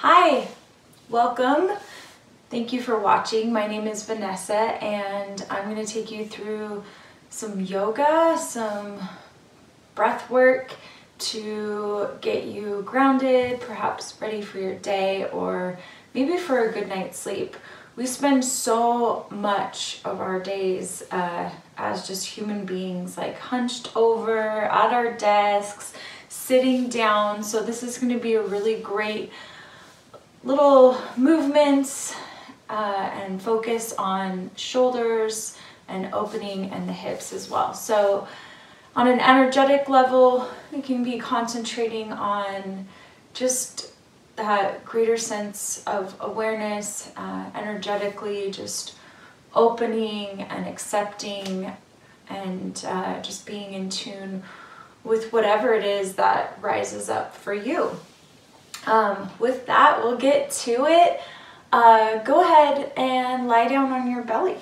Hi, welcome. Thank you for watching. My name is Vanessa and I'm going to take you through some yoga, some breath work to get you grounded, perhaps ready for your day or maybe for a good night's sleep. We spend so much of our days as just human beings, like hunched over at our desks, sitting down. So this is going to be a really great little movements and focus on shoulders and opening and the hips as well. So on an energetic level, we can be concentrating on just that greater sense of awareness, energetically just opening and accepting and just being in tune with whatever it is that rises up for you. With that, we'll get to it. Go ahead and lie down on your belly.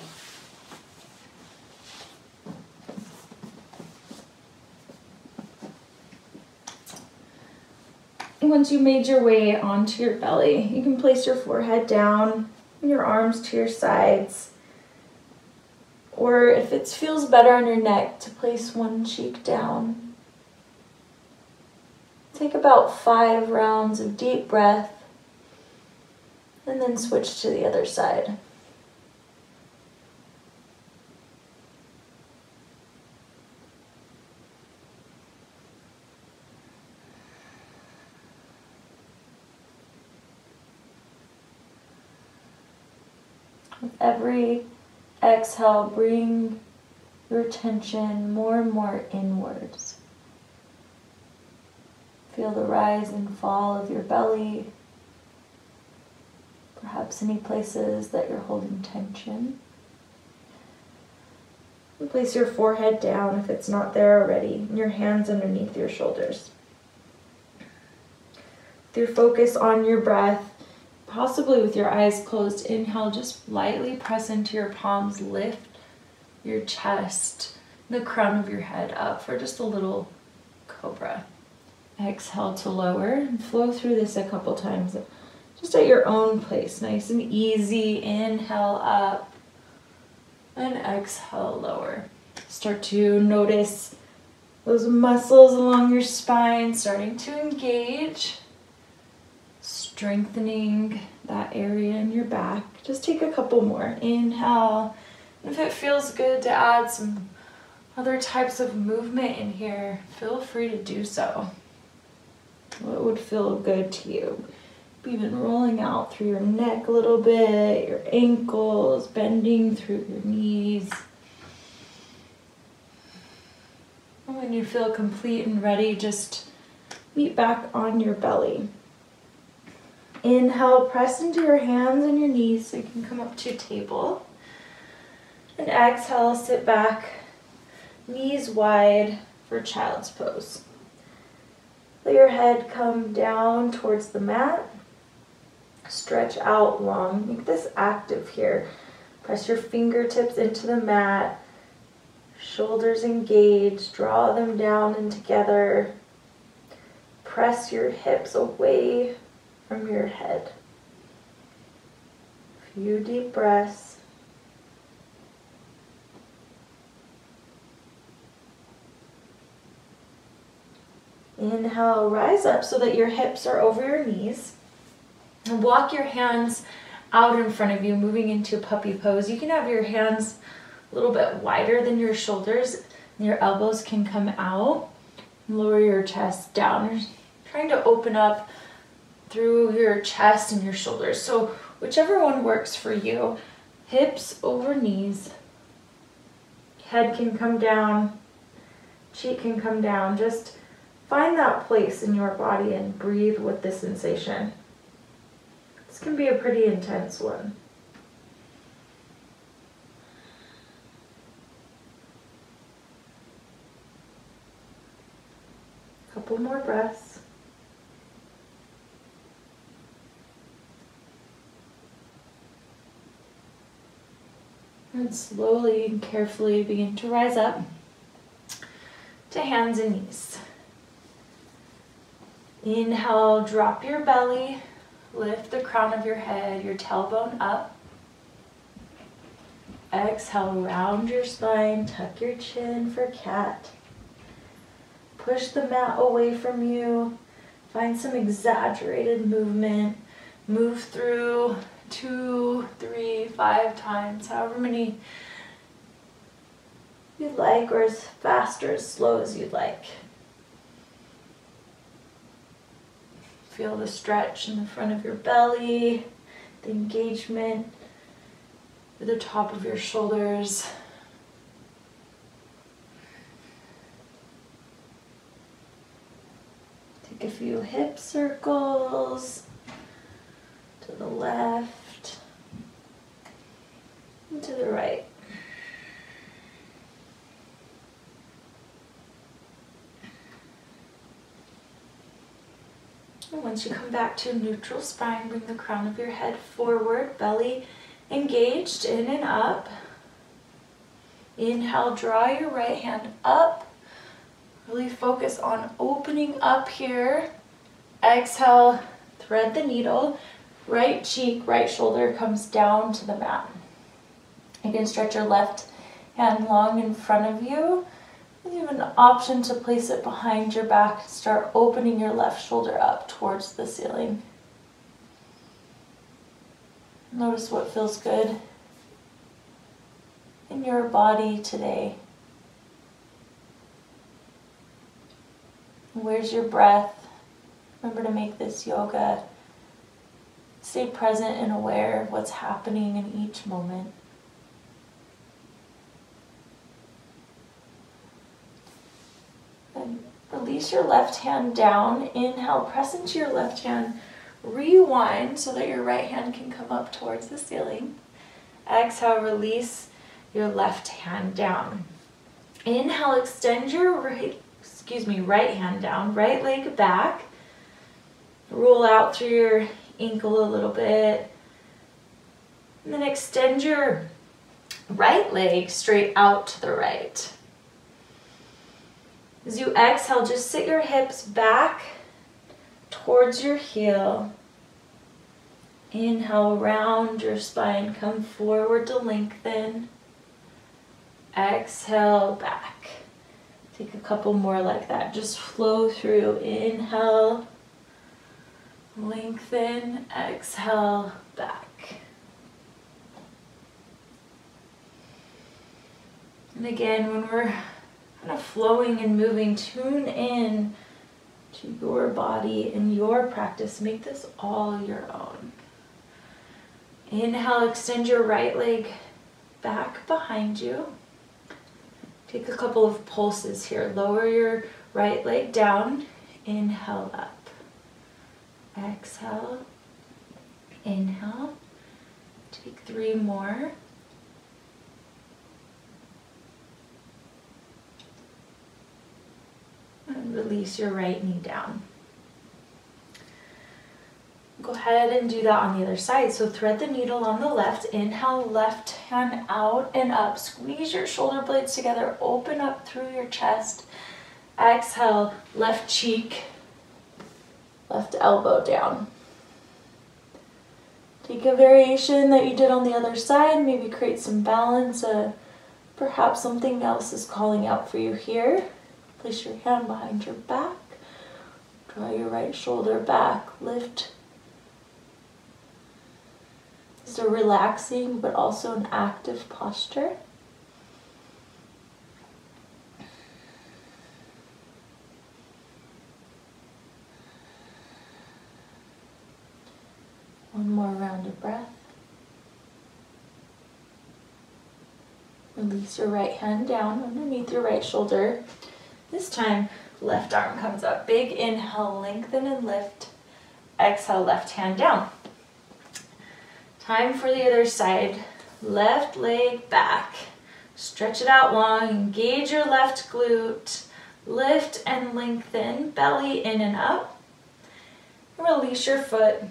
Once you made your way onto your belly, you can place your forehead down and your arms to your sides. Or if it feels better on your neck, to place one cheek down. Take about 5 rounds of deep breath and then switch to the other side. With every exhale, bring your attention more and more inwards. Feel the rise and fall of your belly, perhaps any places that you're holding tension. And place your forehead down if it's not there already, and your hands underneath your shoulders. With your focus on your breath, possibly with your eyes closed, inhale, just lightly press into your palms, lift your chest, the crown of your head up for just a little cobra. Exhale to lower and flow through this a couple times, just at your own pace, nice and easy. Inhale up and exhale lower. Start to notice those muscles along your spine starting to engage, strengthening that area in your back. Just take a couple more. Inhale, and if it feels good to add some other types of movement in here, feel free to do so. What would feel good to you? Even rolling out through your neck a little bit, your ankles, bending through your knees. And when you feel complete and ready, just meet back on your belly. Inhale, press into your hands and your knees so you can come up to table. And exhale, sit back, knees wide for child's pose. Let your head come down towards the mat. Stretch out long. Make this active here. Press your fingertips into the mat. Shoulders engaged. Draw them down and together. Press your hips away from your head. A few deep breaths. Inhale, rise up so that your hips are over your knees. And walk your hands out in front of you, moving into puppy pose. You can have your hands a little bit wider than your shoulders. And your elbows can come out. Lower your chest down. You're trying to open up through your chest and your shoulders. So whichever one works for you. Hips over knees. Head can come down. Cheek can come down. Just find that place in your body and breathe with the sensation. This can be a pretty intense one. Couple more breaths. And slowly and carefully begin to rise up to hands and knees. Inhale, drop your belly, Lift the crown of your head, your tailbone up. Exhale, round your spine, tuck your chin for cat. Push the mat away from you. Find some exaggerated movement. Move through 2, 3, 5 times, however many you'd like, or as fast or as slow as you'd like. Feel the stretch in the front of your belly, the engagement at the top of your shoulders. Take a few hip circles to the left and to the right. And once you come back to neutral spine, bring the crown of your head forward, belly engaged, in and up. Inhale, draw your right hand up. Really focus on opening up here. Exhale, thread the needle. Right cheek, right shoulder comes down to the mat. You can stretch your left hand long in front of you. You have an option to place it behind your back. Start opening your left shoulder up towards the ceiling. Notice what feels good in your body today. Where's your breath? Remember to make this yoga. Stay present and aware of what's happening in each moment. And release your left hand down. Inhale, press into your left hand. Rewind so that your right hand can come up towards the ceiling. Exhale, release your left hand down. Inhale, extend your right hand down, right leg back. Roll out through your ankle a little bit. And then extend your right leg straight out to the right. As you exhale, just sit your hips back towards your heel. Inhale, round your spine, come forward to lengthen. Exhale, back. Take a couple more like that. Just flow through. Inhale, lengthen, exhale, back. And again, when we're kind of flowing and moving, tune in to your body and your practice. Make this all your own. Inhale, extend your right leg back behind you. Take a couple of pulses here. Lower your right leg down. Inhale up. Exhale. Inhale. Take 3 more. And release your right knee down. Go ahead and do that on the other side. So thread the needle on the left. Inhale, left hand out and up. Squeeze your shoulder blades together. Open up through your chest. Exhale, left cheek, left elbow down. Take a variation that you did on the other side. Maybe create some balance. Perhaps something else is calling out for you here. Place your hand behind your back. Draw your right shoulder back. Lift. It's a relaxing but also an active posture. One more round of breath. Release your right hand down underneath your right shoulder. This time, left arm comes up. Big inhale, lengthen and lift. Exhale, left hand down. Time for the other side. Left leg back. Stretch it out long. Engage your left glute. Lift and lengthen. Belly in and up. Release your foot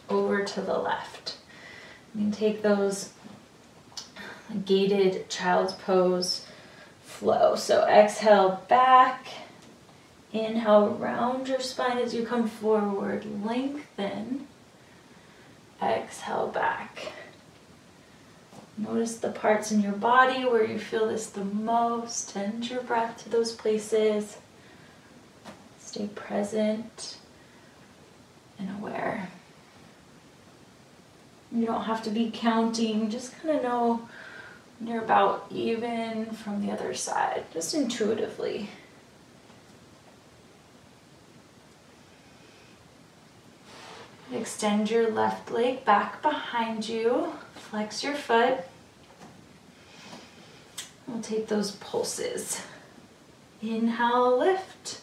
over to the left. You can take those gated child's pose flow. So exhale back. Inhale, round your spine as you come forward. Lengthen. Exhale back. Notice the parts in your body where you feel this the most. Send your breath to those places. Stay present and aware. You don't have to be counting, just kind of know when you're about even from the other side, just intuitively. Extend your left leg back behind you, flex your foot. We'll take those pulses. Inhale, lift.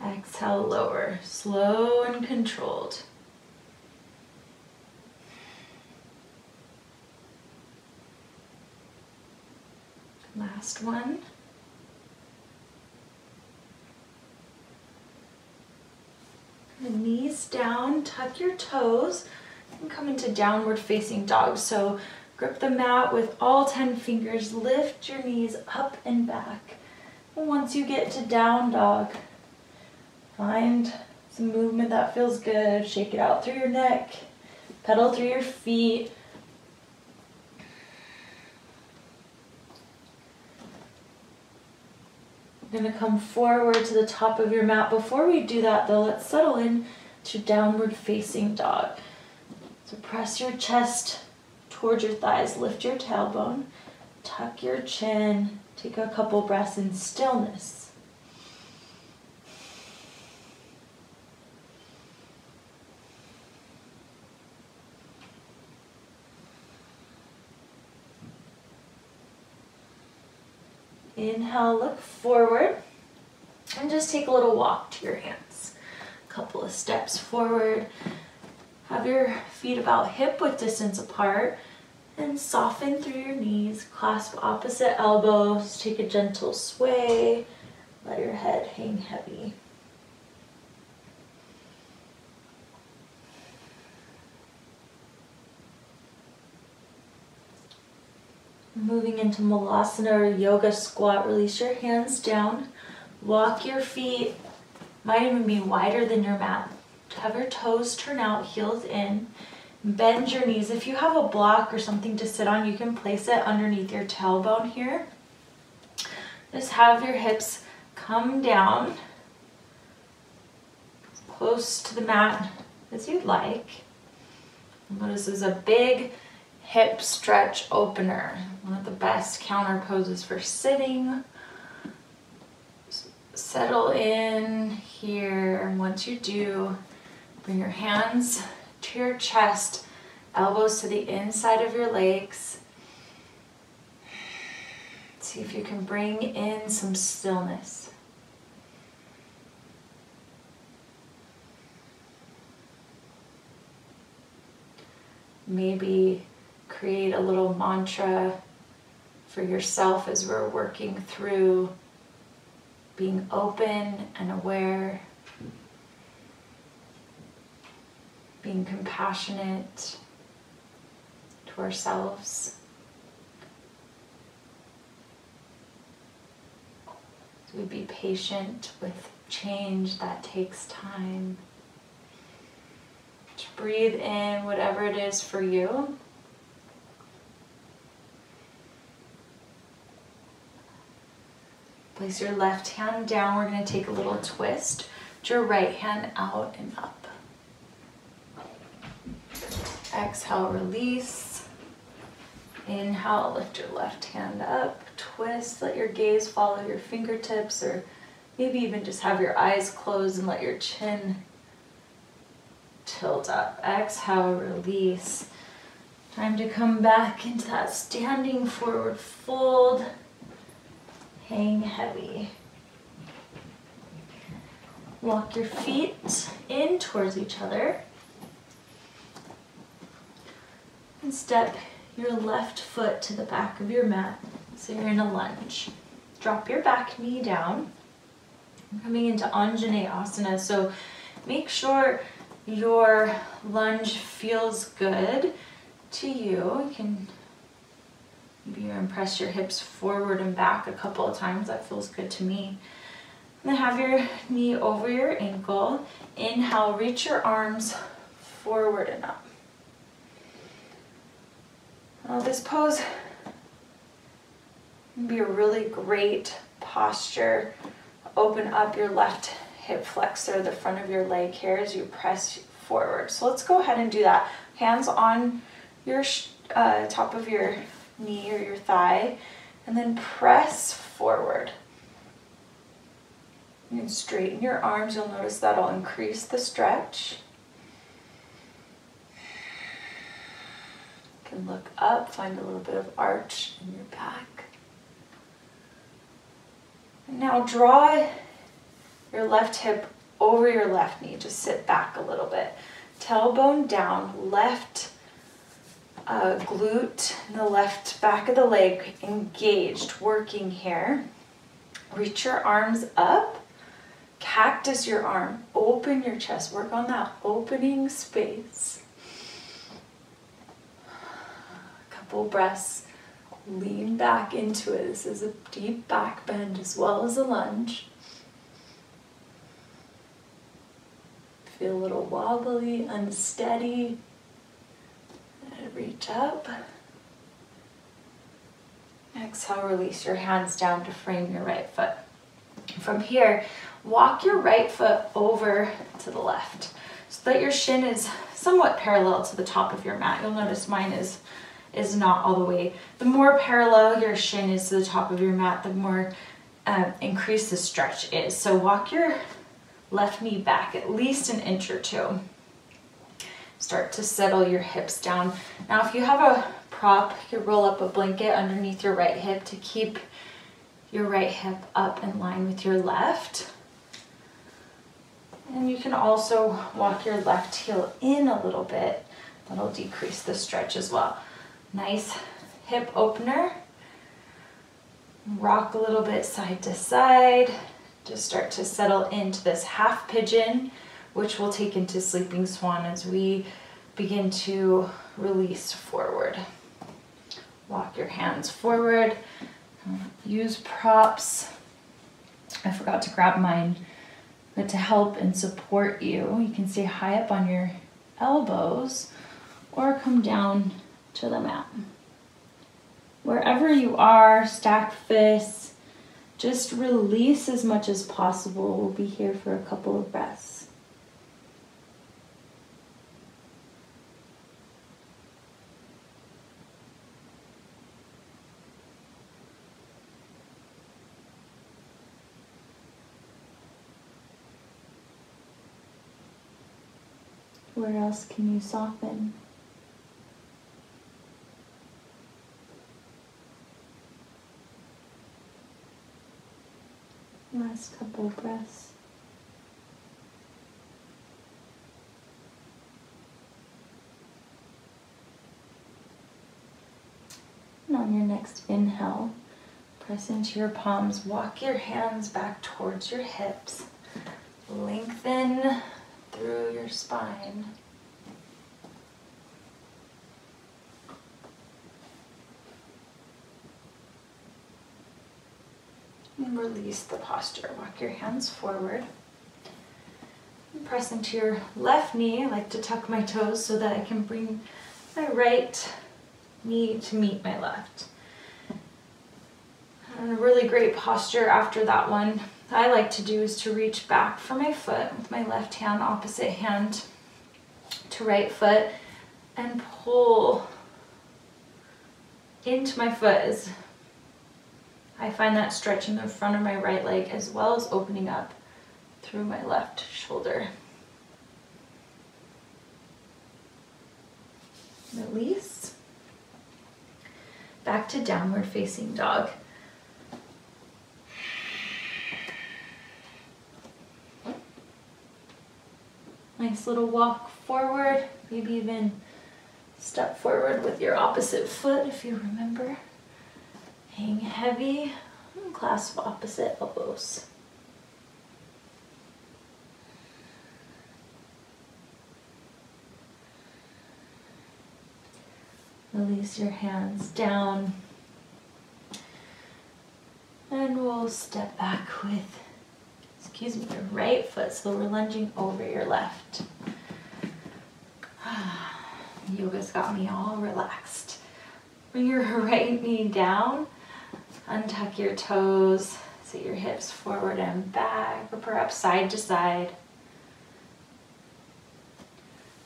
Exhale, lower. Slow and controlled. Last one. The knees down, tuck your toes, and come into downward facing dog. So grip the mat with all 10 fingers, lift your knees up and back. And once you get to down dog, find some movement that feels good. Shake it out through your neck, pedal through your feet. You're going to come forward to the top of your mat. Before we do that though, let's settle in to downward facing dog. So press your chest towards your thighs, lift your tailbone, tuck your chin, take a couple breaths in stillness. Inhale, look forward, and just take a little walk to your hands. A couple of steps forward. Have your feet about hip width distance apart, and soften through your knees. Clasp opposite elbows. Take a gentle sway. Let your head hang heavy. Moving into Malasana or yoga squat, release your hands down. Walk your feet, might even be wider than your mat. Have your toes turn out, heels in. Bend your knees. If you have a block or something to sit on, you can place it underneath your tailbone here. Just have your hips come down as close to the mat as you'd like. Notice this is a big hip stretch opener. One of the best counter poses for sitting. Settle in here. Once you do, bring your hands to your chest, elbows to the inside of your legs. See if you can bring in some stillness. Maybe create a little mantra for yourself as we're working through being open and aware, being compassionate to ourselves. So we be patient with change that takes time. Just breathe in whatever it is for you. Place your left hand down. We're going to take a little twist. Put your right hand out and up. Exhale, release. Inhale, lift your left hand up. Twist, let your gaze follow your fingertips, or maybe even just have your eyes closed and let your chin tilt up. Exhale, release. Time to come back into that standing forward fold. Hang heavy. Walk your feet in towards each other. And step your left foot to the back of your mat. So you're in a lunge. Drop your back knee down. I'm coming into Anjaneyasana. So make sure your lunge feels good to you. You can maybe press your hips forward and back a couple of times. That feels good to me. And then have your knee over your ankle. Inhale, reach your arms forward and up. Now this pose can be a really great posture. Open up your left hip flexor, the front of your leg here as you press forward. So let's go ahead and do that. Hands on your top of your knee or your thigh, and then press forward. And straighten your arms. You'll notice that'll increase the stretch. You can look up, find a little bit of arch in your back. And now draw your left hip over your left knee. Just sit back a little bit. Tailbone down, left glute, and the left back of the leg engaged, working here. Reach your arms up. Cactus your arm. Open your chest. Work on that opening space. A couple breaths. Lean back into it. This is a deep back bend as well as a lunge. Feel a little wobbly, unsteady. And reach up. Exhale, release your hands down to frame your right foot. From here, walk your right foot over to the left so that your shin is somewhat parallel to the top of your mat. You'll notice mine is not all the way. The more parallel your shin is to the top of your mat, the more increased the stretch is. So walk your left knee back at least an inch or two. Start to settle your hips down. Now if you have a prop, you can roll up a blanket underneath your right hip to keep your right hip up in line with your left. And you can also walk your left heel in a little bit. That'll decrease the stretch as well. Nice hip opener. Rock a little bit side to side. Just start to settle into this half pigeon, which we'll take into sleeping swan as we begin to release forward. Walk your hands forward. Use props. I forgot to grab mine, but to help and support you, you can stay high up on your elbows or come down to the mat. Wherever you are, stack fists, just release as much as possible. We'll be here for a couple of breaths. Where else can you soften? Last couple of breaths. And on your next inhale, press into your palms. Walk your hands back towards your hips. Lengthen through your spine. And release the posture. Walk your hands forward. And press into your left knee. I like to tuck my toes so that I can bring my right knee to meet my left. And a really great posture after that one I like to do is to reach back for my foot with my left hand, opposite hand to right foot, and pull into my foot as I find that stretching the front of my right leg as well as opening up through my left shoulder. Release. Back to downward facing dog. Nice little walk forward, maybe even step forward with your opposite foot if you remember. Hang heavy and clasp opposite elbows. Release your hands down. And we'll step back with, your right foot, so we're lunging over your left. Yoga's got me all relaxed. Bring your right knee down, untuck your toes, sit your hips forward and back, or perhaps side to side.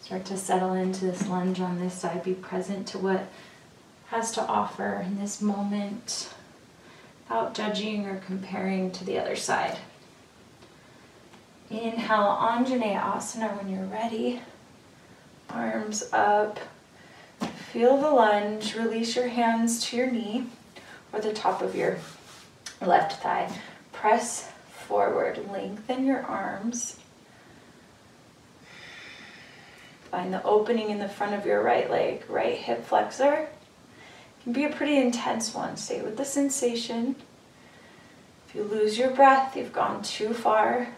Start to settle into this lunge on this side. Be present to what has to offer in this moment without judging or comparing to the other side. Inhale, Anjaneyasana when you're ready. Arms up. Feel the lunge. Release your hands to your knee or the top of your left thigh. Press forward. Lengthen your arms. Find the opening in the front of your right leg. Right hip flexor. It can be a pretty intense one. Stay with the sensation. If you lose your breath, you've gone too far.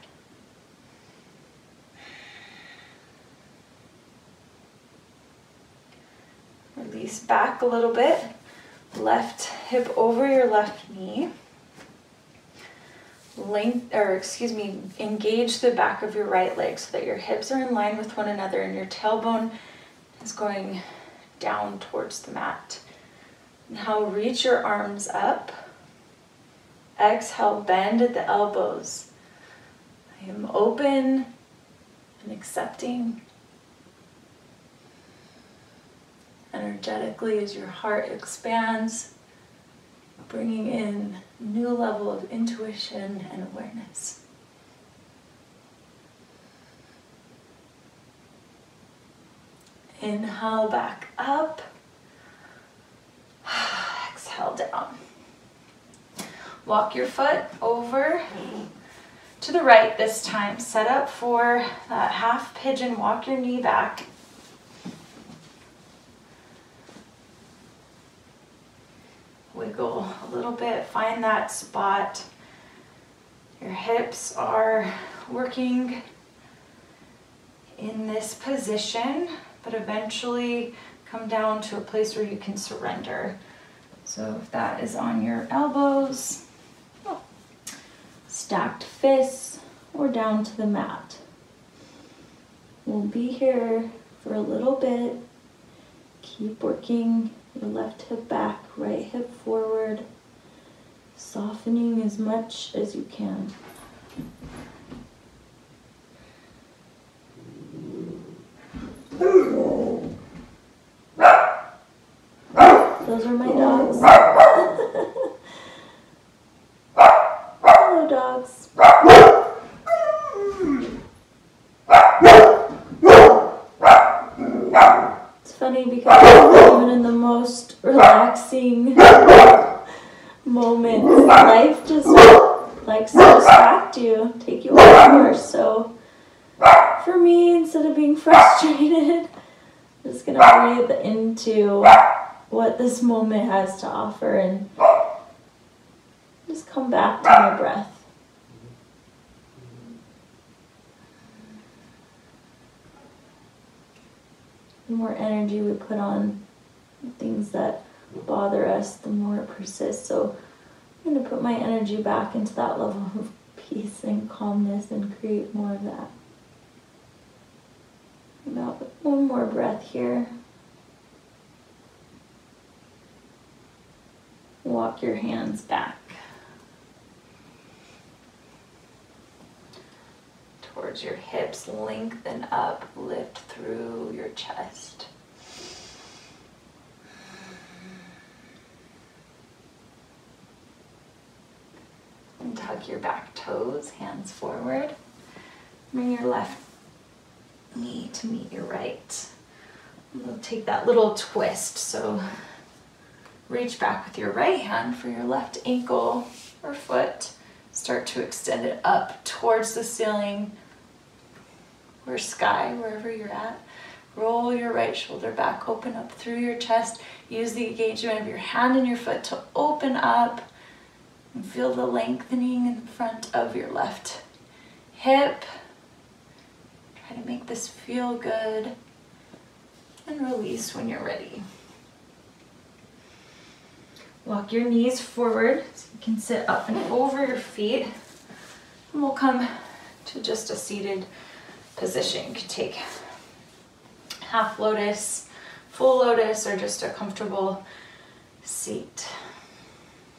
Release back a little bit. Left hip over your left knee. Engage the back of your right leg so that your hips are in line with one another and your tailbone is going down towards the mat. Now reach your arms up. Exhale, bend at the elbows. I am open and accepting. Energetically as your heart expands, bringing in a new level of intuition and awareness. Inhale back up. Exhale down. Walk your foot over to the right this time. Set up for that half pigeon. Walk your knee back. Wiggle a little bit. Find that spot. Your hips are working in this position, but eventually come down to a place where you can surrender. So if that is on your elbows, stacked fists, or down to the mat. We'll be here for a little bit. Keep working your left hip back, right hip forward, softening as much as you can. Those are my dogs. Hello, dogs. It's funny because even in the most relaxing moments, life just likes to distract you, take you off course. So for me, instead of being frustrated, I'm just going to breathe into what this moment has to offer and just come back to my breath. The more energy we put on things that bother us, the more it persists. So I'm going to put my energy back into that level of peace and calmness and create more of that. About one more breath here. Walk your hands back towards your hips. Lengthen up, lift through your chest. And tuck your back toes, hands forward. Bring your left knee to meet your right. We'll take that little twist. So reach back with your right hand for your left ankle or foot. Start to extend it up towards the ceiling or sky, wherever you're at. Roll your right shoulder back, open up through your chest. Use the engagement of your hand and your foot to open up and feel the lengthening in front of your left hip. Try to make this feel good and release when you're ready. Walk your knees forward so you can sit up and over your feet. And we'll come to just a seated position. You can take half lotus, full lotus, or just a comfortable seat.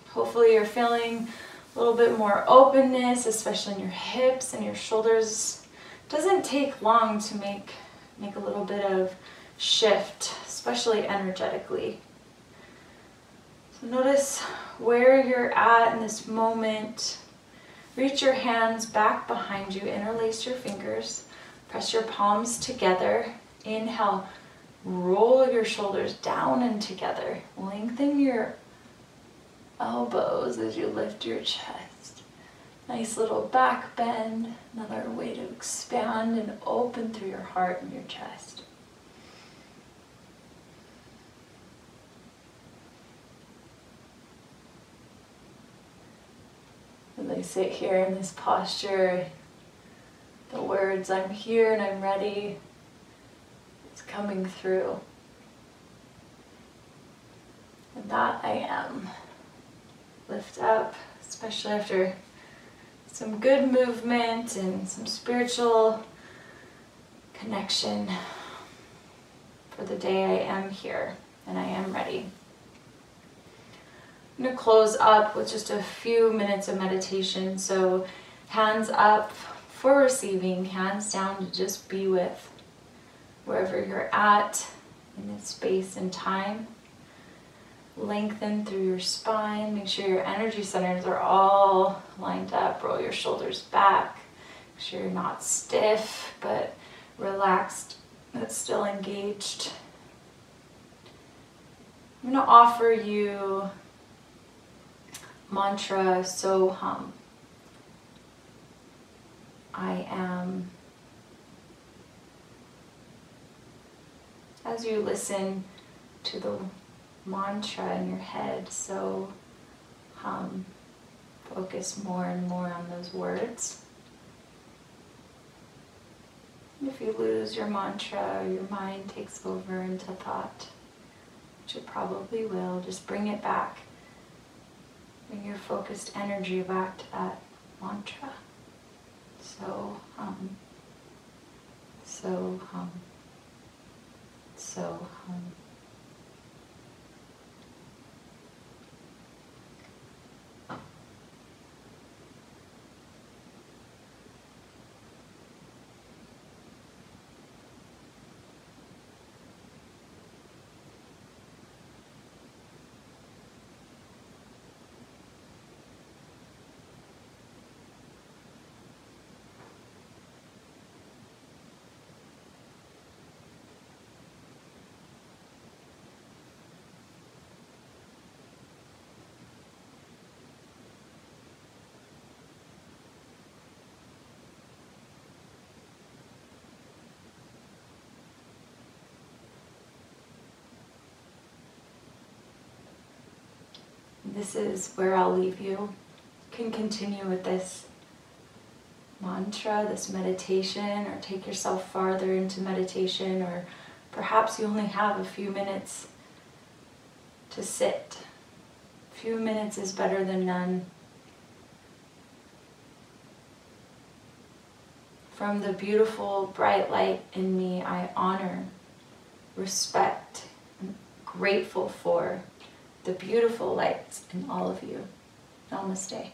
Hopefully you're feeling a little bit more openness, especially in your hips and your shoulders. It doesn't take long to make a little bit of shift, especially energetically. So notice where you're at in this moment. Reach your hands back behind you, interlace your fingers, press your palms together. Inhale, roll your shoulders down and together. Lengthen your elbows as you lift your chest. Nice little back bend. Another way to expand and open through your heart and your chest. As I sit here in this posture, the words "I'm here and I'm ready" is coming through. And that I am. Lift up, especially after some good movement and some spiritual connection for the day. I am here and I am ready. I'm going to close up with just a few minutes of meditation. So hands up for receiving, hands down to just be with wherever you're at in this space and time. Lengthen through your spine. Make sure your energy centers are all lined up. Roll your shoulders back. Make sure you're not stiff, but relaxed, but still engaged. I'm going to offer you mantra So Hum. I am. As you listen to the mantra in your head, so hum, focus more and more on those words. And if you lose your mantra, your mind takes over into thought, which it probably will, just bring it back. Bring your focused energy back to that mantra. So hum, so hum, so hum. This is where I'll leave you. You can continue with this mantra, this meditation, or take yourself farther into meditation, or perhaps you only have a few minutes to sit. A few minutes is better than none. From the beautiful, bright light in me, I honor, respect, and grateful for the beautiful lights in all of you. Namaste.